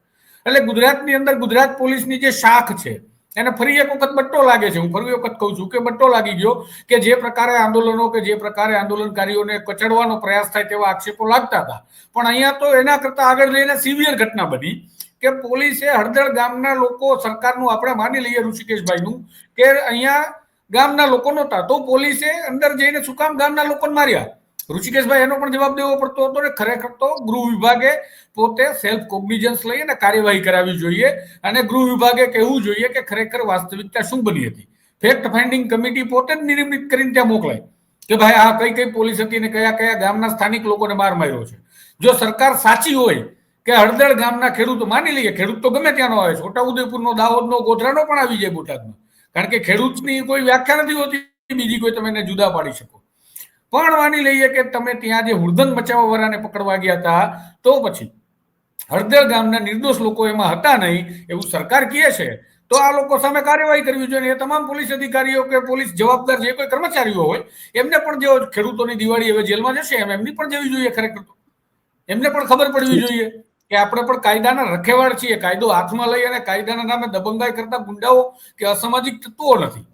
એટલે ગુજરાતની અંદર ગુજરાત પોલીસની જે શાખ છે એને ફરી એક વખત બટ્ટો લાગે છે. હું ફરી વખત કહું છું કે બટ્ટો લાગી ગયો કે જે પ્રકારે આંદોલનો કે જે પ્રકારે આંદોલનકારીઓને કચડવાનો પ્રયાસ થાય તેવા આક્ષેપો લાગતા હતા, પણ અહીંયા તો એના કરતા આગળ જઈને સિવિયર ઘટના બની કે પોલીસે હળદળ ગામના લોકો, સરકારનું આપણે માની લઈએ ઋષિકેશભાઈનું કે અહીંયા ગામના લોકો નહોતા, તો પોલીસે અંદર જઈને શું કામ ગામના લોકોને માર્યા? ઋષિકેશભાઈ એનો પણ જવાબ દેવો પડતો હતો ને ખરેખર તો ગૃહ વિભાગે પોતે સેલ્ફ કોગ્નિઝન્સ લઈ અને કાર્યવાહી કરાવવી જોઈએ અને ગૃહ વિભાગે કહેવું જોઈએ કે ખરેખર વાસ્તવિકતા શું બની હતી. ફેક્ટ ફાઇન્ડિંગ કમિટી પોતે જ નિર્મિત કરીને ત્યાં મોકલાય કે ભાઈ આ કઈ કઈ પોલીસ હતી ને કયા કયા ગામના સ્થાનિક લોકોને માર માર્યો છે. જો સરકાર સાચી હોય કે હળદળ ગામના ખેડૂતો, માની લઈએ ખેડૂત તો ગમે ત્યાંનો આવે, છોટાઉદેપુરનો, દાહોદનો, ગોધરાનો પણ આવી જાય બોટાદનો, કારણ કે ખેડૂતની કોઈ વ્યાખ્યા નથી હોતી બીજી કોઈ તમે એને જુદા પાડી શકો, પણ માની લઈએ કે તમે ત્યાં જે હુડદંગ મચાવવા વાળાને પકડવા ગયા હતા, તો પછી હળદળ ગામના નિર્દોષ લોકો એમાં હતા નહીં એવું સરકાર કહે છે, તો આ લોકો સામે કાર્યવાહી કરવી જોઈએ. એ તમામ પોલીસ અધિકારીઓ કે પોલીસ જવાબદાર જે કોઈ કર્મચારીઓ હોય એમને પણ, જે ખેડૂતોની દિવાળી હવે જેલમાં જશે એમની પણ જવી જોઈએ. ખરેખર તો એમને પણ ખબર પડવી જોઈએ કે આપણે પણ કાયદાના રખેવાળ છીએ, કાયદો હાથમાં લઈ અને કાયદાના નામે દબંગાઈ કરતા ગુંડાઓ કે અસામાજિક તત્વો નથી.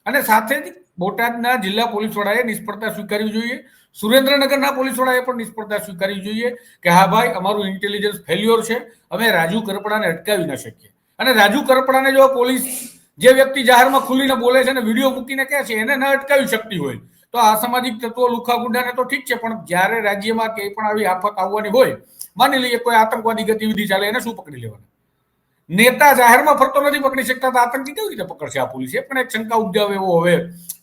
અને સાથે જ બોટાદના જિલ્લા પોલીસ વડાએ નિષ્ફળતા સ્વીકારવી જોઈએ, સુરેન્દ્રનગરના પોલીસ વડાએ પણ નિષ્ફળતા સ્વીકારવી જોઈએ કે હા ભાઈ અમારું ઇન્ટેલિજન્સ ફેલ્યોર છે, અમે રાજુ કરપડાને અટકાવી ન શકીએ. અને રાજુ કરપડાને જો પોલીસ, જે વ્યક્તિ જાહેરમાં ખુલીને બોલે છે અને વિડીયો મૂકીને કહે છે, એને ન અટકાવી શકતી હોય તો આ સામાજિક તત્વો, લુખા ગુંડાને તો ઠીક છે, પણ જ્યારે રાજ્યમાં કંઈ પણ આવી આફત આવવાની હોય, માની લઈએ કોઈ આતંકવાદી ગતિવિધિ ચાલે, એને શું પકડી લેવાના? નેતા જાહેરમાં ફરતો નથી પકડી શકતા, તો આતંકી કેવી રીતે પકડશે આ પોલીસ? એ પણ એક શંકા ઉપજાવે એવો હવે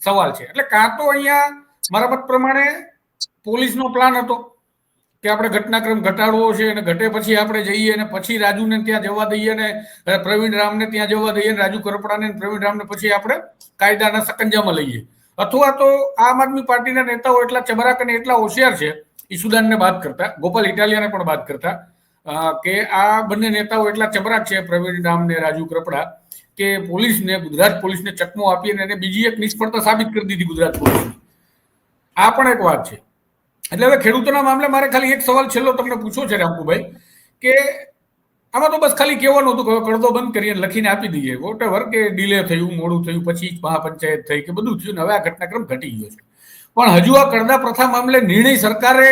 સવાલ છે. એટલે કાં તો અહીંયા મારા મત પ્રમાણે પોલીસનો પ્લાન હતો કે આપણે ઘટનાક્રમ ઘટાડવો છે અને ઘટે પછી આપણે જઈએ અને પછી રાજુને ત્યાં જવા દઈએ અને પ્રવીણ રામને ત્યાં જવા દઈએ, રાજુ કરપડાને પ્રવીણ રામને પછી આપણે કાયદાના સકંજામાં લઈએ. અથવા તો આમ આદમી પાર્ટીના નેતાઓ એટલા ચબરાક અને એટલા હોશિયાર છે, ઈસુદાનને બાદ કરતા, ગોપાલ ઇટાલિયાને પણ બાદ કરતા, કે આ બંને નેતાઓ એટલા ચબરાક છે પ્રવીણ રામ ને રાજુ કરપડા, કે પોલીસને, ગુજરાત પોલીસને ચકમો આપી અને એને બીજી એક નિષ્ફળતા સાબિત કરી દીધી ગુજરાત પોલીસની. આ પણ એક વાત છે. એટલે હવે ખેડૂતોના મામલે મારે ખાલી એક સવાલ છેલ્લો તમને પૂછવો છે રામકુભાઈ, કે આમાં તો બસ ખાલી કહેવાનું હતું કે કડદો બંધ કરી લખીને આપી દઈએ, વોટેવર, કે ડીલે થયું, મોડું થયું, પછી મહાપંચાયત થઈ કે બધું થયું, હવે આ ઘટનાક્રમ ઘટી ગયો છે, પણ હજુ આ કડદા પ્રથા મામલે નિર્ણય સરકારે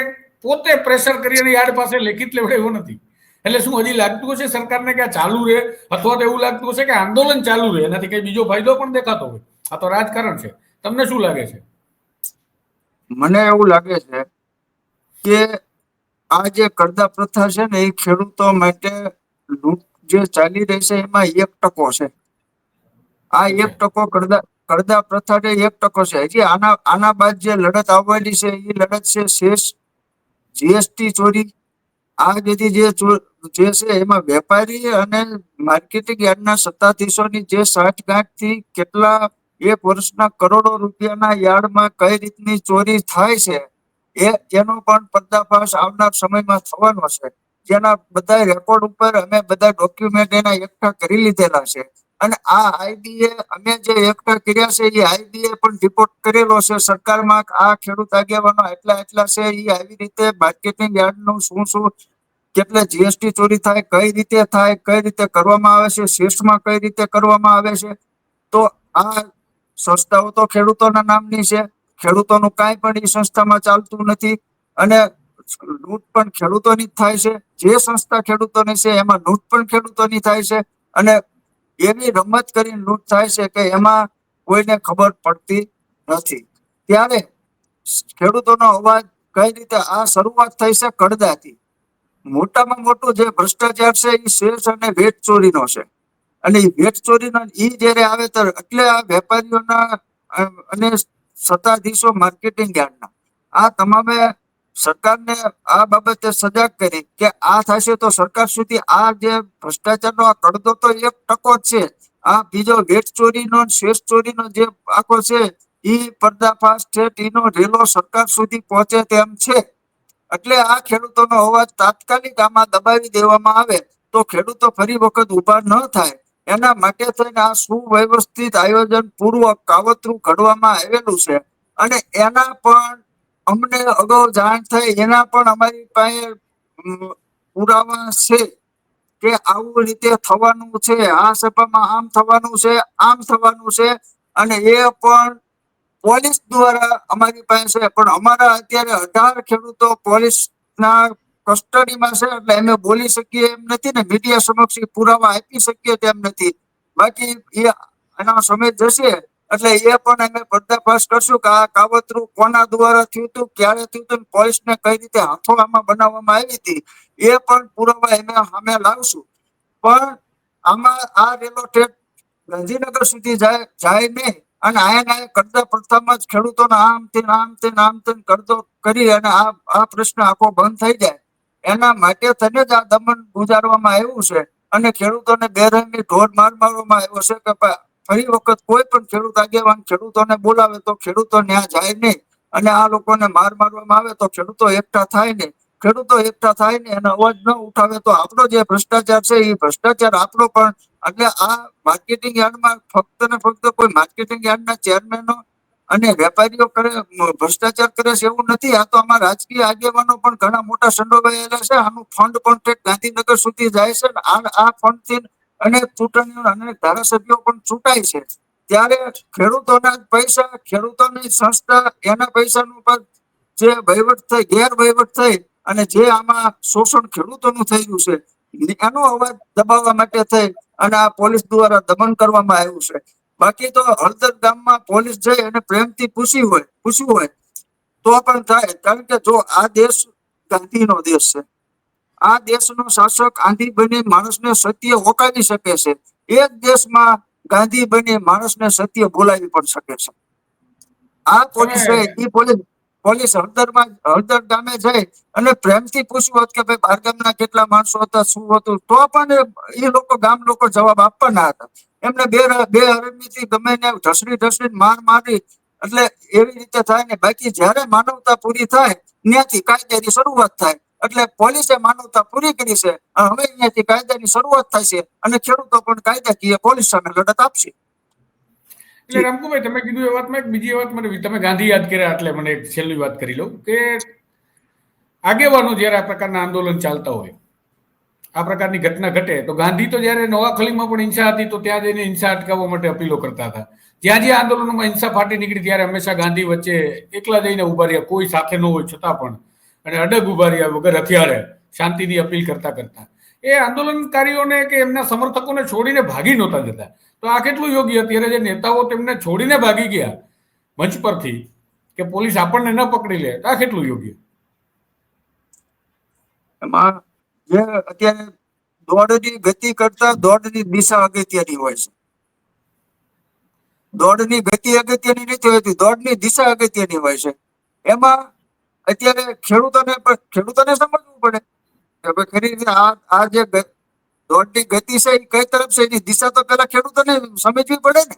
પોતે પ્રેશર કરી અને યાર્ડ પાસે લેખિત લેવડાવ્યો નથી. એટલે શું હજી લાગતું હશે સરકારને કે આ ચાલુ રહે, અથવા તો એવું લાગતું હશે કે આંદોલન ચાલુ રહે, એનાથી કઈ બીજો ફાયદો પણ દેખાતો હોય? આ તો રાજકારણ છે. તમને શું લાગે છે?
મને એવું લાગે છે કે આ જે કરદા પ્રથા છે ને એ ખેડૂતો માટે લૂંટ જે ચાલી રહી છે એમાં 1% છે. આ
અચ્છા.
1% કરદા કરદા પ્રથા ને 1% છે. હજી આના બાદ જે લડત આવવાની છે એ લડત છે શેષ જીએસટી ચોરી. આ બધી જે છે એમાં વેપારી અને માર્કેટિંગ યાર્ડના સત્તાધીશોની જે સાઠગાંઠ થી કેટલા એક વર્ષના કરોડો રૂપિયાના યાર્ડમાં કઈ રીતની ચોરી થાય છે એનો પણ પર્દાફાશ આવનાર સમયમાં થવાનો છે. જેના બધા રેકોર્ડ ઉપર અમે બધા ડોક્યુમેન્ટ એના એકઠા કરી લીધેલા છે. અને આ આઈડીએ અમે જે એકઠા કર્યા છે એ આઈડીએ પણ રિપોર્ટ કરેલો છે સરકારમાં. આ ખેડૂત આગેવાનો એટલા છે એ આવી રીતે માર્કેટિંગ યાર્ડનું શું કેટલે જીએસટી ચોરી થાય, કઈ રીતે થાય, કઈ રીતે કરવામાં આવે છે, શેષમાં કઈ રીતે કરવામાં આવે છે. તો આ સંસ્થાઓ તો ખેડૂતોના નામની છે. ખેડૂતોનું કાંઈ પણ એ સંસ્થામાં ચાલતું નથી અને લૂંટ પણ ખેડૂતોની જ થાય છે. જે સંસ્થા ખેડૂતોની છે એમાં લૂંટ પણ ખેડૂતોની થાય છે. અને એવી રમત કરીને લૂંટ થાય છે કે એમાં કોઈને ખબર પડતી નથી. ત્યારે ખેડૂતોનો અવાજ કઈ રીતે આ શરૂઆત થઈ છે કડદાથી. મોટામાં મોટું જે ભ્રષ્ટાચાર છે એ શેષ અને વેટ ચોરીનો છે. અને એ વેટ ચોરીનો ઈ જયારે આવે તો એટલે આ વેપારીઓના અને સત્તાધીશો માર્કેટિંગ યાર્ડના આ તમામે સરકારને આ બાબતે સજાગ કરી કે આ થશે તો સરકાર સુધી આ જે ભ્રષ્ટાચારનો આ કડદો તો 1% જ છે. આ બીજો વેટ ચોરીનો શેષ ચોરીનો જે આખો છે ઈ પર્દાફાશ છે એનો રેલો સરકાર સુધી પહોંચે તેમ છે. એટલે આ ખેડૂતોનો અવાજ તાત્કાલિક આમાં દબાવી દેવામાં આવે તો ખેડૂતો ફરી વખત ઉભા ન થાય. એના માટે થઈને આ સુવ્યવસ્થિત આયોજન પૂર્વક કાવતરું ઘડવામાં આવેલું છે. અને એના પણ અમને અગાઉ જાણ થઈ, એના પણ અમારી પાસે પુરાવા છે કે આવું રીતે થવાનું છે, આ સભામાં આમ થવાનું છે, આમ થવાનું છે. અને એ પણ પોલીસ દ્વારા અમારી પાસે છે. પણ અમારા અત્યારે 18 ખેડૂતો પોલીસના કસ્ટડીમાં છે એટલે અમે બોલી શકીએ એમ નથી ને મીડિયા સમક્ષ પુરાવા આપી શકીએ તેમ નથી. બાકી એ એનો સમય જશે એટલે એ પણ અમે પર્દાફાશ કરશું કે આ કાવતરું કોના દ્વારા થયું હતું, ક્યારે થયું હતું, પોલીસને કઈ રીતે હાથો આમાં બનાવવામાં આવી હતી એ પણ પુરાવા અમે સામે લાવશું. પણ આમાં આ રેલો ઠેઠ ગાંધીનગર સુધી જાય નહીં. અને આયા કરતા પ્રથામાં જ ખેડૂતોને આમ તેમ કરતો કરી અને આ પ્રશ્ન આખો બંધ થઈ જાય. એના માટે થઈને જ આ દમન ગુજારવામાં આવ્યું છે. અને ખેડૂતોને બેરહેમી ઢોર મારવામાં આવ્યો છે કે ફરી વખત કોઈ પણ ખેડૂત આગેવાન ખેડૂતોને બોલાવે તો ખેડૂતો ન્યા જાય નહીં. અને આ લોકોને મારવામાં આવે તો ખેડૂતો એકઠા થાય નહીં. ખેડૂતો એકઠા થાય ને એનો અવાજ ન ઉઠાવે તો આપણો જે ભ્રષ્ટાચાર છે એ ભ્રષ્ટાચાર આપણો પણ. એટલે આ માર્કેટિંગ યાર્ડમાં ફક્ત ને ફક્ત કોઈ માર્કેટિંગ યાર્ડના ચેરમેનો અને વેપારીઓ ભ્રષ્ટાચાર કરે છે એવું નથી. આ તો અમારા રાજકીય આગેવાનો પણ ઘણા મોટા સંડોવાયેલા છે. આનું ફંડ પણ ગાંધીનગર સુધી જાય છે. આ ફંડથી અનેક ચૂંટણીઓ અનેક ધારાસભ્યો પણ ચૂંટાય છે. ત્યારે ખેડૂતોના પૈસા, ખેડૂતોની સંસ્થા એના પૈસાનું પણ જે વહીવટ થઈ, ગેરવહીવટ થઈ અને જે આમાં શોષણ ખેડૂતોનું થઈ રહ્યું છે એનો અવાજ દબાવવા માટે થઈ અને આ પોલીસ દ્વારા દમન કરવામાં આવ્યું છે. બાકી તો હળદર ગામમાં પોલીસ જઈ અને પ્રેમથી પૂછ્યું હોય તો પણ થાય. કારણ કે જો આ દેશ ગાંધીનો દેશ છે, આ દેશનો શાસક આંધી બની માણસને સત્ય ઓકાવી શકે છે. એક દેશમાં ગાંધી બની માણસને સત્ય બોલાવી પણ શકે છે. આ પોલીસ છે
તમે
એ પોલીસ હળદર ગામે જઈ અને પ્રેમથી પૂછવું હોત કે ભાઈ બાર ગામના કેટલા માણસો હતા, શું હતું, તો પણ એ લોકો ગામ લોકો જવાબ આપવાના હતા. એમને બે હરણથી ગમે ને ઢસડી મારી એટલે એવી રીતે થાય ને. બાકી જયારે માનવતા પૂરી થાય ત્યાંથી કાયદાની શરૂઆત થાય. એટલે પોલીસે માનવતા પૂરી કરી છે. હવે અહીંયાથી કાયદાની શરૂઆત થાય છે અને ખેડૂતો પણ કાયદાકીય પોલીસ સામે લડત આપશે.
એટલે રામકુભાઈ, તમે કીધું એ વાતમાં એક બીજી વાત મને, તમે ગાંધી યાદ કર્યા એટલે મને એક છેલ્લી વાત કરી લઉં કે આગેવાનો જ્યારે આ પ્રકારના આંદોલન ચાલતા હોય, આ પ્રકારની ઘટના ઘટે તો ગાંધી તો જ્યારે નવાખલીમાં પણ હિંસા હતી તો ત્યાં જઈને હિંસા અટકાવવા માટે અપીલો કરતા હતા. જ્યાં જ્યાં આંદોલનોમાં હિંસા ફાટી નીકળી ત્યારે હંમેશા ગાંધી વચ્ચે એકલા જઈને ઉભા રહ્યા, કોઈ સાથે ન હોય છતાં પણ, અને અડગ ઉભા રહ્યા વગર હથિયારે શાંતિની અપીલ કરતા. એ આંદોલનકારીઓને કે એમના સમર્થકોને છોડીને ભાગી નહોતા જતા. તો આ કેટલું યોગ્ય? અત્યારે જે નેતાઓ તેમને છોડીને ભાગી ગયા મંચ પરથી કે પોલીસ આપણને ન પકડી લે, તો આ કેટલું યોગ્ય?
એમાં જે અત્યારે દોડની ગતિ કરતા દોડની દિશા અગત્યની હોય છે. દોડની ગતિ અગત્યની નથી હોતી, દોડની દિશા અગત્યની હોય છે. એમાં અત્યારે ખેડૂતોને સમજવું પડે કે ભાઈ ખરી રીતે આ જે દોડની ગતિ છે એ કઈ તરફ છે, એની દિશા તો પેલા ખેડૂતોને સમજવી પડે ને.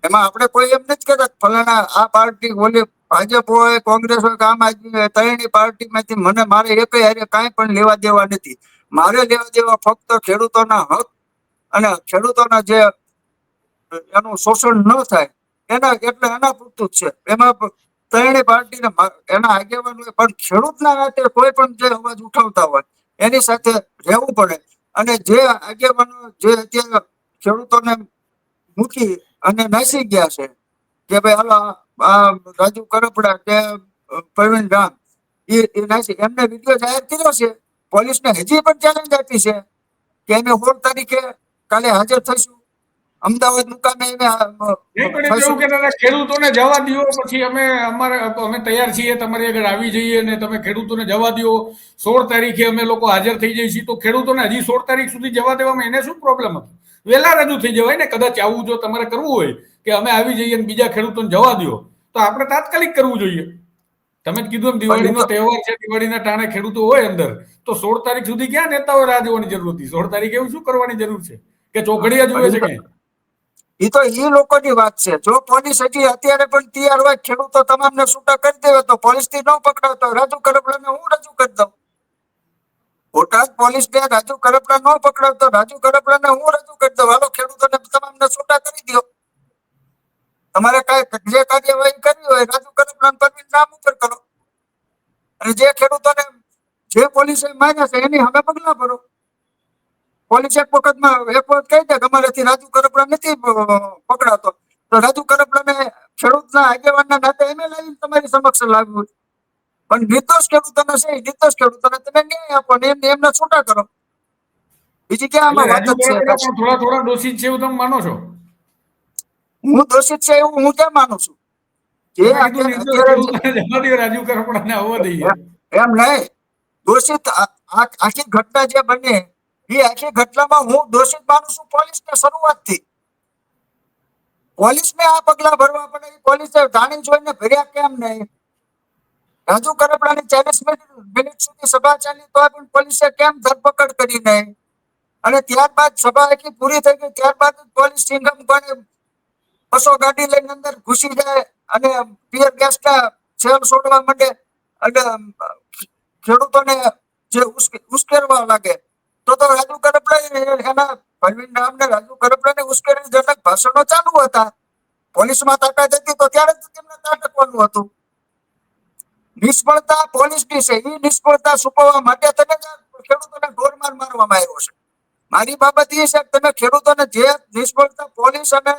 એમાં આપણે કોઈ એમ નથી કહેતા ફલાણા આ પાર્ટી ઓલી ભાજપ હોય, કોંગ્રેસ હોય કે આમ આદમી હોય, ત્રણેય પાર્ટીમાંથી મારે એક હારે કાંઈ પણ લેવા દેવા નથી. મારે લેવા દેવા ફક્ત ખેડૂતોના હક અને ખેડૂતોના જે એનું શોષણ ન થાય એના પૂરતું જ છે. એમાં ત્રણેય પાર્ટીને એના આગેવાનો પણ ખેડૂતના માટે કોઈ પણ જે અવાજ ઉઠાવતા હોય એની સાથે રહેવું પડે. અને જે આગેવાનો જે અત્યારે ખેડૂતોને મૂકી અને નાસી ગયા છે કે ભાઈ હાલો આ રાજુ કરપડા કે પ્રવીણ રામ એ નાસી, એમને વિડીયો જાહેર કર્યો છે. પોલીસને હજી પણ ચેલેન્જ આપી છે કે અમે 16 તારીખે કાલે હાજર થઈશું અમદાવાદ મુકામે.
નહીં, પણ એવું કહેતા હતા ખેડૂતોને જવા દો, પછી અમે તૈયાર છીએ તમારી આગળ આવી જઈએ અને તમે ખેડૂતોને જવા દો. 16 તારીખે અમે લોકો હાજર થઈ જઈએ છીએ. તો ખેડૂતોને હજી 16 તારીખ સુધી જવા દેવામાં એને શું પ્રોબ્લેમ હતો? વહેલા રજૂ થઈ જવાય ને. કદાચ આવું જો તમારે કરવું હોય કે અમે આવી જઈએ અને બીજા ખેડૂતોને જવા દો, તો આપણે તાત્કાલિક કરવું જોઈએ. તમે જ કીધું એમ દિવાળીનો તહેવાર છે, દિવાળીના ટાણે ખેડૂતો હોય અંદર, તો 16 તારીખ સુધી ક્યાં નેતાઓ રાહ જોવાની જરૂર હતી? 16 તારીખે એવું શું કરવાની જરૂર છે કે ચોઘડિયા જુએ છે ક્યાંય?
એ તો એ લોકોની વાત છે. જો પોલીસ હજી અત્યારે પણ તૈયાર હોય ખેડૂતો તમામને છૂટા કરી દેવે તો પોલીસ થી ન પકડાવતો રાજુ કરપડાને હું રજૂ કરી દઉં. બોટાદ પોલીસ ને રાજુ કરપડા ન પકડાવતો રાજુ કરપડાને હું રજૂ કરી દઉં. હાલો ખેડૂતોને તમામને છૂટા કરી દો. તમારે જે કાર્યવાહી કરવી હોય રાજુ કરપડા પરવીન નામ ઉપર કરો. અને જે ખેડૂતોને જે પોલીસે માર્યા છે એની સામે પગલા ભરો. પોલીસ એક વખત કહી દે કે અમારાથી રાજુ કરપડા નથી પકડાતો, તો રાજુ કરપડાને ખેડૂતના આગેવાનના નાતે એને લાવીને તમારી સમક્ષ લાવ્યું. પણ નિર્દોષ ખેડૂતોને છે, નિર્દોષ ખેડૂતોને તમે ન્યાય આપો ને એમને છૂટા કરો. બીજી ક્યાં આમાં વાત
રાજુ
જ છે?
કરપડા પણ થોડા દોષિત છે એવું તમે માનો છો?
હું દોષિત છે એવું હું ક્યાં માનું છું? જે
તમે કીધું નિર્દોષ
અત્યારે
ખેડૂતોને જવા દો, રાજુ કરપડાને આવવા દઈએ.
એમ નહીં, દોષિત આખી ઘટના જે બને એ આખી ઘટનામાં હું દોષિત માનું છું પોલીસને શરૂઆતથી. પોલીસને આ પગલા ભરવા પડે. પોલીસે જાણી જોઈને ભર્યા કેમ નહીં? રાજુ કરપડાની 40 મિનિટ સુધી સભા ચાલી તો પણ પોલીસે કેમ ધરપકડ કરી નહીં? અને ત્યારબાદ સભા આખી પૂરી થઈ ગઈ ત્યારબાદ પોલીસ સિંઘમ કોને બસો ગાડી લઈને અંદર ઘૂસી જાય અને ટીયર ગેસના સેલ છોડવા માંડે અને ખેડૂતોને જે ઉશ્કેરવા લાગે. તો રાજુ કરપડા એના પ્રવીણ નામને રાજુ કરપડાને ઉશ્કેરણીજનક ભાષણો ચાલુ હતા. પોલીસમાં તાકાત હતી તો ત્યારે જ તેમને તાટકવાનું હતું. નિષ્ફળતા પોલીસની છે. એ નિષ્ફળતા છુપાવવા માટે તમે ખેડૂતોને ઢોરમાર મારવામાં આવ્યો છે. મારી બાબત એ છે કે તમે ખેડૂતોને જે નિષ્ફળતા પોલીસ અને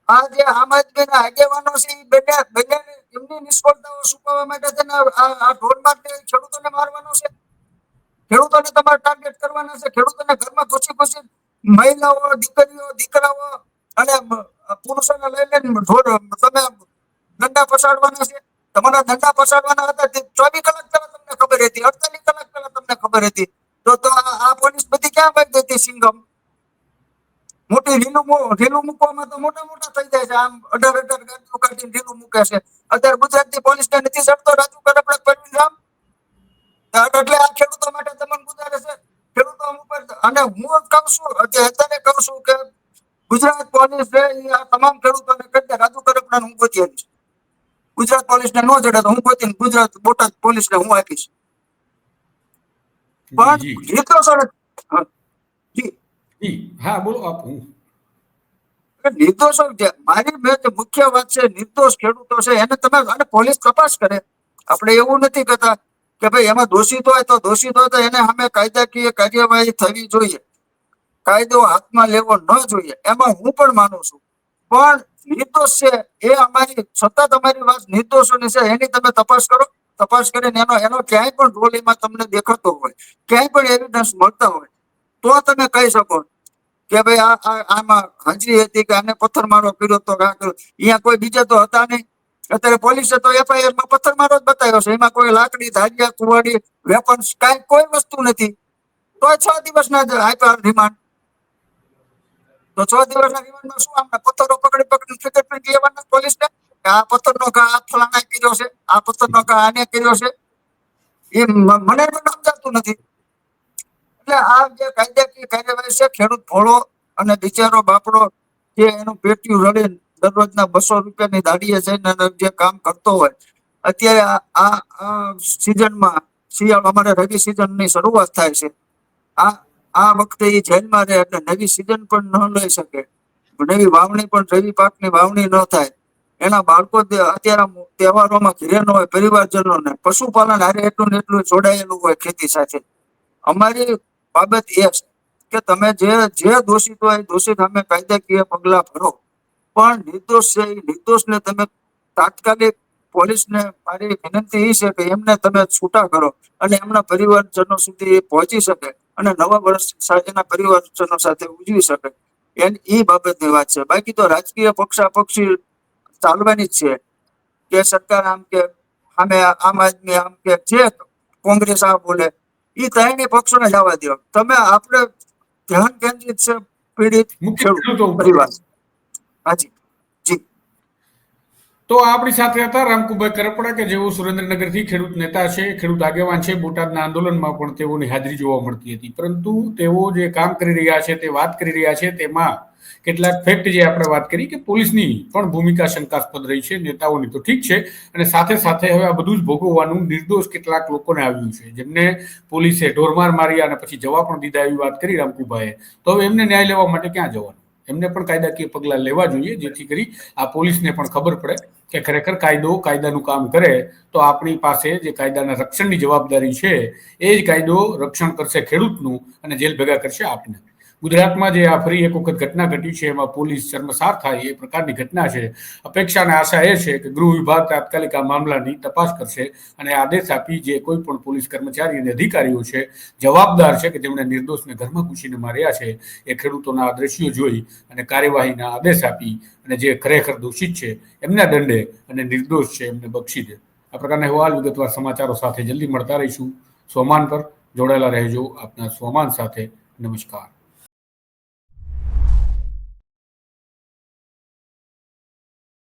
આ જે આમ આદમીના આગેવાનો છે એ બંને એમની નિષ્ફળતાઓ છુપાવવા માટે તમે આ ઢોરમાર ખેડૂતોને મારવાનો છે. ખેડૂતોને તમારે ટાર્ગેટ કરવાના છે. ખેડૂતોને ઘરમાં ઘૂસી ઘૂસી મહિલાઓ, દીકરીઓ, દીકરાઓ અને પુરુષોને લઈ લઈને તમે દંડા પછાડવાના છે. તમારા દંડા પછાડવાના હતા 24 કલાક પહેલા તમને ખબર હતી, 48 કલાક પહેલા તમને ખબર હતી. તો આ પોલીસ બધી ક્યાં ભાગી હતી? સિંગમ મોટી ઢીલું મૂકવામાં તો મોટા થઈ જાય છે. આમ 18 ગાડીઓ કાઢીને ઢીલું મૂકે છે. અત્યારે ગુજરાતની પોલીસને નથી ચડતો રાજુ કરપડા પ્રવીણ રામ, એટલે આ ખેડૂતો માટે તમને ગુજારે છે. ખેડૂતો ઉપર અને હું કહું છું અત્યારે કહું છું કે ગુજરાત પોલીસ આ તમામ ખેડૂતોને કહી દે રાજુ કરપડાને હું ગોતી આપીશ. ગુજરાત પોલીસને ન જડે તો હું ગોતીને ગુજરાત બોટાદ પોલીસને હું આપીશ. પણ નિર્દોષોને
હા બોલો આપ.
નિર્દોષો મારી મુખ્ય વાત છે નિર્દોષ ખેડૂતો છે એને તમે અને પોલીસ તપાસ કરે. આપણે એવું નથી કહેતા કે ભાઈ એમાં દોષિત હોય તો એને સામે કાયદાકીય કાર્યવાહી થવી જોઈએ. કાયદો હાથમાં લેવો ન જોઈએ એમાં હું પણ માનું છું. પણ નિર્દોષ છે એ અમારી સતત અમારી વાત નિર્દોષોની છે એની તમે તપાસ કરો. તપાસ કરીને એનો ક્યાંય પણ રોલ એમાં તમને દેખાતો હોય, ક્યાંય પણ એવિડન્સ મળતા હોય, તો તમે કહી શકો કે ભાઈ આમાં હાજરી હતી કે આને પથ્થરમારો કર્યો તો કે આ કર્યો. અહીંયા કોઈ બીજા તો હતા નહીં. અત્યારે પોલીસે તો એફઆઈઆર માં પથ્થરમારો જ બતાવ્યો છે, એમાં કોઈ લાકડી, ધારિયા, કુવાડી, વેપન્સ કાંઈ કોઈ વસ્તુ નથી. તો 6 દિવસના આપ્યા રિમાન્ડ. તો 6 દિવસના રિમાન્ડમાં શું આમને પથ્થરો પકડી પકડી ફિંગરપ્રિન્ટ લેવાના પોલીસને? આ પથ્થરનો ઘા આ ફલાણા કર્યો છે, આ પથ્થરનો ઘા આને કર્યો છે, એ મને પણ સમજાતું નથી. એટલે આ જે કાયદાકીય કાર્યવાહી છે, ખેડૂત ભોળો અને બિચારો બાપડો જે એનું પેટ્યું રડીને દરરોજના 200 રૂપિયાની દાડીએ જઈને જે કામ કરતો હોય, અત્યારે આ સિઝનમાં શિયાળો અમારે રવિ સિઝનની શરૂઆત થાય છે. આ વખતે એ જેલમાં રહે એટલે નવી સિઝન પણ ન લઈ શકે, નવી વાવણી પણ રવિ પાકની વાવણી ન થાય. એના બાળકો અત્યારે તહેવારોમાં ઘરે ન હોય, પરિવારજનોને પશુપાલન હારે એટલું ને એટલું જોડાયેલું હોય ખેતી સાથે. અમારી બાબત એ છે કે તમે જે દોષિત હોય દોષિત સામે કાયદાકીય પગલા ભરો, પણ નિર્દોષ છે એ નિર્દોષને તમે તાત્કાલિક પોલીસને મારી વિનંતી એ છે કે એમને તમે છૂટા કરો અને એમના પરિવારજનો સુધી પહોંચી શકે અને નવા વર્ષ એના પરિવારજનો સાથે ઉજવી શકે. એ બાબતની વાત છે. બાકી તો રાજકીય પક્ષાપક્ષી ચાલવાની જ છે કે સરકાર આમ કે સામે આમ આદમી આમ કે જે કોંગ્રેસ આ બોલે, એ ત્રણેય પક્ષોને જવા દો. તમે આપણે ધ્યાન કેન્દ્રિત છે પીડિત
મુખ્ય
ખેડૂત
ખેડૂતો ઉપર.
પરિવાર. હાજી જી.
તો આપણી સાથે હતા રામકુભાઈ કરપડા કે જેઓ સુરેન્દ્રનગરથી ખેડૂત નેતા છે, ખેડૂત આગેવાન છે. બોટાદના આંદોલનમાં પણ તેઓની હાજરી જોવા મળતી હતી, પરંતુ તેઓ જે કામ કરી રહ્યા છે, તે વાત કરી રહ્યા છે, તેમાં કેટલાક ફેક્ટ જે આપણે વાત કરી કે પોલીસની પણ ભૂમિકા શંકાસ્પદ રહી છે, નેતાઓની તો ઠીક છે, અને સાથે સાથે હવે આ બધું જ ભોગવવાનું નિર્દોષ કેટલાક લોકોને આવ્યું છે, જેમને પોલીસે ઢોરમાર માર્યા અને પછી જવા પણ દીધા એવી વાત કરી રામકુભાઈએ. તો હવે એમને ન્યાય લેવા માટે ક્યાં જવાનું? એમને પણ કાયદાકીય પગલાં લેવા જોઈએ, જેથી કરી આ પોલીસને પણ ખબર પડે કે ખરેખર કાયદો કાયદાનું કામ કરે તો આપણી પાસે જે કાયદાના રક્ષણની જવાબદારી છે, એ જ કાયદો રક્ષણ કરશે ખેડૂતનું અને જેલ ભેગા કરશે આપને. ગુજરાતમાં જે આ ફરી એક વખત ઘટના ઘટી છે, એમાં પોલીસ શર્મસાર થાય એ પ્રકારની ઘટના છે. અપેક્ષા અને આશા એ છે કે ગૃહ વિભાગ તાત્કાલિક આ મામલાની તપાસ કરશે અને આદેશ આપી જે કોઈ પણ પોલીસ કર્મચારી અને અધિકારીઓ છે, જવાબદાર છે કે જેમણે નિર્દોષને ઘરમાં ઘૂસીને માર્યા છે, એ ખેડૂતોના આ દ્રશ્યો જોઈ અને કાર્યવાહીના આદેશ આપી અને જે ખરેખર દોષિત છે એમના દંડે અને નિર્દોષ છે એમને બક્ષી દે. આ પ્રકારના અહેવાલ, વિગતવાર સમાચારો સાથે જલ્દી મળતા રહીશું. સ્વમાન પર જોડાયેલા રહેજો આપના સ્વમાન સાથે. નમસ્કાર.